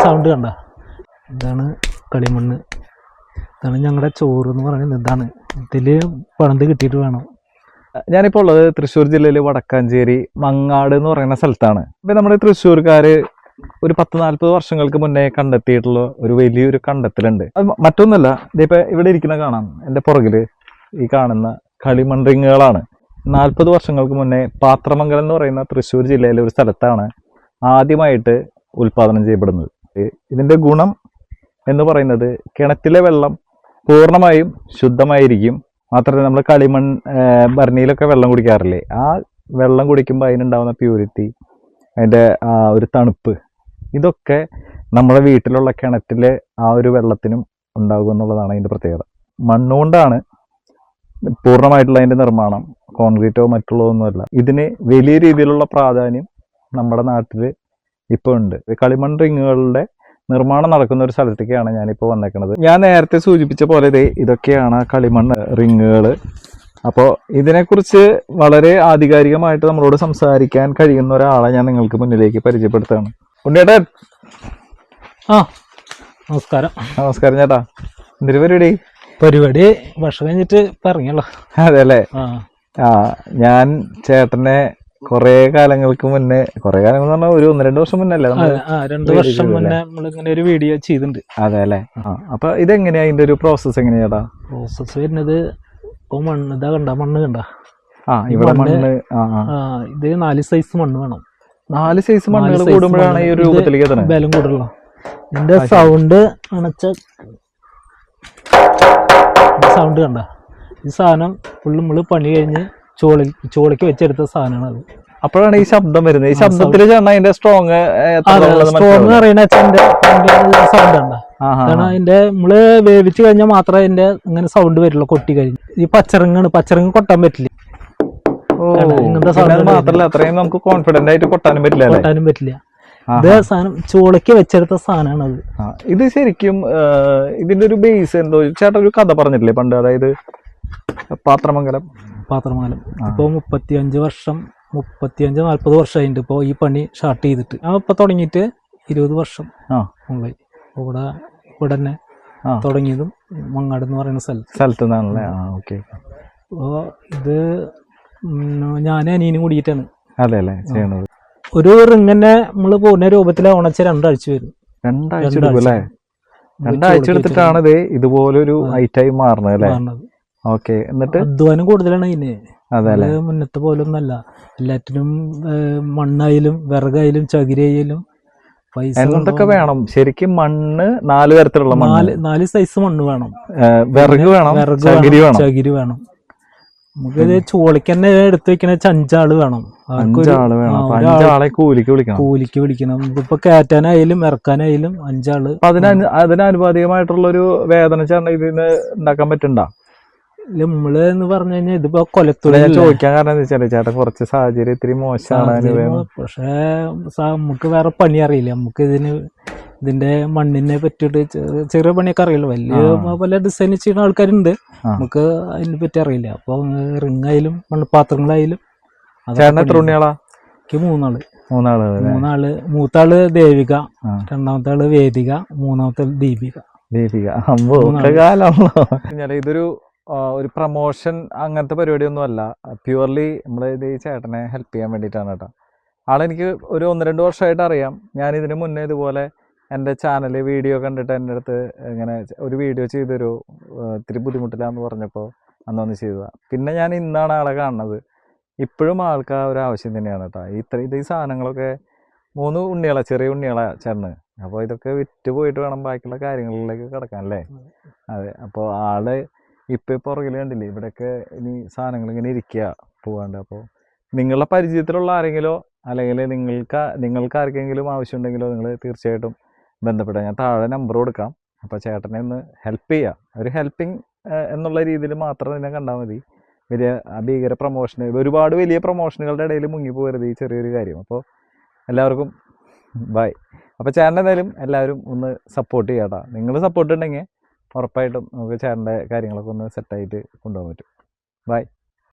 Sound കണ്ട? ഇതാണ് കളിമണ്ണ്. ഇതാണ് ഞങ്ങളുടെ ചോറ് എന്ന് പറയുന്നത്. ഇതാണ് ഇതില് പണിത് കിട്ടിയിട്ട് വേണം. ഞാനിപ്പോൾ ഉള്ളത് തൃശ്ശൂർ ജില്ലയിലെ വടക്കാഞ്ചേരി മങ്ങാട് എന്ന് പറയുന്ന സ്ഥലത്താണ്. ഇപ്പം നമ്മുടെ തൃശ്ശൂർക്കാർ ഒരു 10-40 വർഷങ്ങൾക്ക് മുന്നേ കണ്ടെത്തിയിട്ടുള്ള ഒരു വലിയൊരു കണ്ടെത്തലുണ്ട്. അത് മറ്റൊന്നല്ല, ഇതിപ്പോൾ ഇവിടെ ഇരിക്കുന്ന കാണാം, എൻ്റെ പുറകിൽ ഈ കാണുന്ന കളിമൺ റിങ്ങുകളാണ്. 40 വർഷങ്ങൾക്ക് മുന്നേ പാത്രമംഗലം എന്ന് പറയുന്ന തൃശ്ശൂർ ജില്ലയിലെ ഒരു സ്ഥലത്താണ് ആദ്യമായിട്ട് ഉൽപാദനം ചെയ്യപ്പെടുന്നത്. ഇതിൻ്റെ ഗുണം എന്ന് പറയുന്നത് കിണറ്റിലെ വെള്ളം പൂർണ്ണമായും ശുദ്ധമായിരിക്കും. മാത്രമല്ല, നമ്മൾ കളിമൺ ഭരണിയിലൊക്കെ വെള്ളം കുടിക്കാറില്ലേ, ആ വെള്ളം കുടിക്കുമ്പോൾ അതിനുണ്ടാകുന്ന പ്യൂരിറ്റി, അതിൻ്റെ ഒരു തണുപ്പ്, ഇതൊക്കെ നമ്മുടെ വീട്ടിലുള്ള കിണറ്റിലെ ആ ഒരു വെള്ളത്തിനും ഉണ്ടാകും എന്നുള്ളതാണ് അതിൻ്റെ പ്രത്യേകത. മണ്ണുകൊണ്ടാണ് പൂർണ്ണമായിട്ടുള്ള അതിൻ്റെ നിർമ്മാണം, കോൺക്രീറ്റോ മറ്റുള്ളതൊന്നുമല്ല. ഇതിന് വലിയ രീതിയിലുള്ള പ്രാധാന്യം നമ്മുടെ നാട്ടിൽ ഇപ്പോൾ ഉണ്ട്. കളിമൺ റിങ്ങുകളുടെ നിർമ്മാണം നടക്കുന്ന ഒരു സ്ഥലത്തേക്കാണ് ഞാനിപ്പോൾ വന്നേക്കുന്നത്. ഞാൻ നേരത്തെ സൂചിപ്പിച്ച പോലെ ഇതൊക്കെയാണ് കളിമൺ റിങ്ങുകൾ. അപ്പോൾ ഇതിനെക്കുറിച്ച് വളരെ ആധികാരികമായിട്ട് നമ്മളോട് സംസാരിക്കാൻ കഴിയുന്ന ഒരാളെ ഞാൻ നിങ്ങൾക്ക് മുന്നിലേക്ക് പരിചയപ്പെടുത്തുകയാണ്. ഉണ്ണിയേട്ടൻ. നമസ്കാരം. നമസ്കാരം ചേട്ടാ. എന്തൊരു പരിപാടി ഭക്ഷണം കഴിഞ്ഞിട്ട് പറഞ്ഞല്ലോ. അതെ അല്ലേ? ഞാൻ ചേട്ടനെ കുറെ കാലങ്ങൾക്ക് മുന്നേ, കുറെ കാലങ്ങൾ എന്ന് പറഞ്ഞാൽ ഒരു 1-2 വർഷം മുന്നേ അല്ലേ? 2 വർഷം മുന്നേ നമ്മളിങ്ങനെ ഒരു വീഡിയോ ചെയ്തിട്ടുണ്ട്. അതെ അല്ലേ? അപ്പൊ ഇതെങ്ങനെയാ, അതിന്റെ ഒരു പ്രോസസ് എങ്ങനെയാടാ? പ്രോസസ് വരുന്നത് ഇപ്പൊ മണ്ണ് ഇതാ കണ്ട, മണ്ണ് കണ്ട? ഇവിടെ മണ്ണ്. ഇത് 4 സൈസ് മണ്ണ് വേണം. 4 സൈസ് മണ്ണുകൾ കൂടുമ്പോഴാണ് ഈ ഒരു രൂപത്തിലേക്ക് എത്തുന്നത്. ബലം കൂടുതലുള്ള ഇതിന്റെ സൗണ്ട് അണച്ച സൗണ്ട് കണ്ട? ഈ സാധനം ഫുള്ള് നമ്മള് പണി കഴിഞ്ഞ് ചോളിക്ക് വെച്ചെടുത്ത സാധനമാണ് അത്. അപ്പോഴാണ് ഈ ശബ്ദം വരുന്നത്. ഈ ശബ്ദത്തിൽ അതിന്റെ സ്ട്രോങ് പറയുന്ന സൗണ്ട് ഉണ്ട്. കാരണം അതിന്റെ നമ്മള് വേവിച്ച് കഴിഞ്ഞാൽ മാത്രമേ അതിന്റെ ഇങ്ങനെ സൗണ്ട് വരുള്ളൂ. കൊട്ടി കഴിഞ്ഞ് ഈ പച്ചറിങ്ങ് കൊട്ടാൻ പറ്റില്ല. ഇങ്ങനത്തെ സൗണ്ട് മാത്രമല്ല, അത്രയും നമുക്ക് കോൺഫിഡന്റ് ആയിട്ട് കൊട്ടാനും പറ്റില്ല. ഇത് സാധനം ചോളയ്ക്ക് വെച്ചെടുത്ത സാധനമാണ് അത്. ഇത് ശരിക്കും ഇതിന്റെ ഒരു ബേസ് എന്തോ ചേട്ടാ ഒരു കഥ പറഞ്ഞിട്ടില്ലേ പണ്ട്? അതായത് പാത്രമംഗലം ഇപ്പൊ 35-40 വർഷമായിട്ട് ഇപ്പൊ ഈ പണി സ്റ്റാർട്ട് ചെയ്തിട്ട്. ഞാൻ ഇപ്പൊ തുടങ്ങിയിട്ട് 20 വർഷം ഉണ്ടായി. ഇവിടെ തന്നെ തുടങ്ങിയതും മങ്ങാട് എന്ന് പറയുന്ന സ്ഥലത്ത് നിന്നാണല്ലേ? അപ്പോ ഇത് ഞാൻ അനിയനും കൂടിയിട്ടാണ്. അതെ അല്ലേ ചെയ്യണത്? ഒരു റിങ്ങനെ നമ്മള് പോകുന്ന രൂപത്തിലെ ഉണച്ച 2 ആഴ്ച വരും. 2 ആഴ്ച എടുത്തിട്ടാണ് ഇത് ഇതുപോലൊരു ഐറ്റായി മാറുന്നത് അല്ലേ? ഓക്കെ. എന്നിട്ട് അധ്വാനം കൂടുതലാണ് ഇതിന്. അതല്ലേ മുന്നത്തെ പോലെ ഒന്നല്ല. എല്ലാറ്റിനും മണ്ണായാലും വിറകായാലും ചകിരിയായാലും പൈസ എന്തൊക്കെ വേണം ശരിക്കും. മണ്ണ് 4 തരത്തിലുള്ള 4 സൈസ് മണ്ണ് വേണം. വിറക് വേണം, ചകിരി വേണം. നമുക്കിത് ചോളിക്ക് തന്നെ എടുത്തു വെക്കണ 5 ആള് വേണം. 5 ആളെ കൂലിക്ക് വിളിക്കണം. ഇപ്പൊ കയറ്റാനായാലും ഇറക്കാനായാലും 5 ആള്. അതിനനുപാതികമായിട്ടുള്ള ഒരു വേതന ചേട്ടൻ ഇതിന് ഉണ്ടാക്കാൻ പറ്റണ്ട? നമ്മള് എന്ന് പറഞ്ഞു കഴിഞ്ഞാൽ ഇതിപ്പോ കൊലത്തുള്ള ചോദിക്കാൻ കാരണം എന്താ വെച്ചാൽ ചേട്ടാ കുറച്ച് സാഹചര്യം ഇത്തിരി മോശമാണ്. പക്ഷെ നമുക്ക് വേറെ പണി അറിയില്ല. നമുക്ക് ഇതിന്റെ മണ്ണിനെ പറ്റിയിട്ട് ചെറിയ പണിയൊക്കെ അറിയില്ല. വലിയ പല ഡിസൈൻ ചെയ്യുന്ന ആൾക്കാരുണ്ട്. നമുക്ക് അതിനെ പറ്റി അറിയില്ല. അപ്പൊ റിങ്ങായാലും മൺപാത്രങ്ങളായാലും. എത്ര ഉണ്ണിയാളാ? എനിക്ക് 3 ആള്. മൂത്താള് ദേവിക, രണ്ടാമത്തെ ആള് വേദിക, മൂന്നാമത്തെ ദീപിക. ഇതൊരു പ്രൊമോഷൻ അങ്ങനത്തെ പരിപാടിയൊന്നും അല്ല. പ്യുവർലി നമ്മളിത് ഈ ചേട്ടനെ ഹെൽപ്പ് ചെയ്യാൻ വേണ്ടിയിട്ടാണ് കേട്ടോ. ആളെനിക്ക് ഒരു 1-2 വർഷമായിട്ട് അറിയാം. ഞാനിതിന് മുന്നേ ഇതുപോലെ എൻ്റെ ചാനൽ വീഡിയോ കണ്ടിട്ട് എൻ്റെ അടുത്ത് ഇങ്ങനെ ഒരു വീഡിയോ ചെയ്തൊരു ഇത്തിരി ബുദ്ധിമുട്ടില്ലാന്ന് പറഞ്ഞപ്പോൾ അന്നൊന്ന് ചെയ്തതാണ്. പിന്നെ ഞാൻ ഇന്നാണ് ആളെ കാണുന്നത്. ഇപ്പോഴും ആൾക്ക് ഒരു ആവശ്യം തന്നെയാണ് കേട്ടോ. ഈ സാധനങ്ങളൊക്കെ 3 ഉണ്ണികളാണ്, ചെറിയ ഉണ്ണികളാണ് ചേട്ടന്. അപ്പോൾ ഇതൊക്കെ വിറ്റ് പോയിട്ട് വേണം ബാക്കിയുള്ള കാര്യങ്ങളിലേക്ക് കിടക്കാൻ അല്ലേ? അതെ. അപ്പോൾ ആള് ഇപ്പം പുറകിൽ കണ്ടില്ലേ, ഇവിടെയൊക്കെ ഇനി സാധനങ്ങൾ ഇങ്ങനെ ഇരിക്കുക പോകാണ്ട്. അപ്പോൾ നിങ്ങളുടെ പരിചയത്തിലുള്ള ആരെങ്കിലോ അല്ലെങ്കിൽ നിങ്ങൾക്ക് ആർക്കെങ്കിലും ആവശ്യമുണ്ടെങ്കിലോ നിങ്ങൾ തീർച്ചയായിട്ടും ബന്ധപ്പെടാം. ഞാൻ താഴെ നമ്പർ കൊടുക്കാം. അപ്പോൾ ചേട്ടനെ ഒന്ന് ഹെൽപ്പ് ചെയ്യുക. ഒരു ഹെൽപ്പിംഗ് എന്നുള്ള രീതിയിൽ മാത്രം ഇതിനെ കണ്ടാൽ മതി. വലിയ ഭീകര പ്രൊമോഷന്, ഒരുപാട് വലിയ പ്രൊമോഷനുകളുടെ ഇടയിൽ മുങ്ങിപ്പോകരുത് ഈ ചെറിയൊരു കാര്യം. അപ്പോൾ എല്ലാവർക്കും ബൈ. അപ്പോൾ ചേട്ടൻ എന്തായാലും എല്ലാവരും ഒന്ന് സപ്പോർട്ട് ചെയ്യാം കേട്ടോ. നിങ്ങൾ സപ്പോർട്ട് ഉണ്ടെങ്കിൽ ഉറപ്പായിട്ടും നമുക്ക് ചേട്ടൻ്റെ കാര്യങ്ങളൊക്കെ ഒന്ന് സെറ്റായിട്ട് കൊണ്ടുപോകാൻ പറ്റും. ബൈ.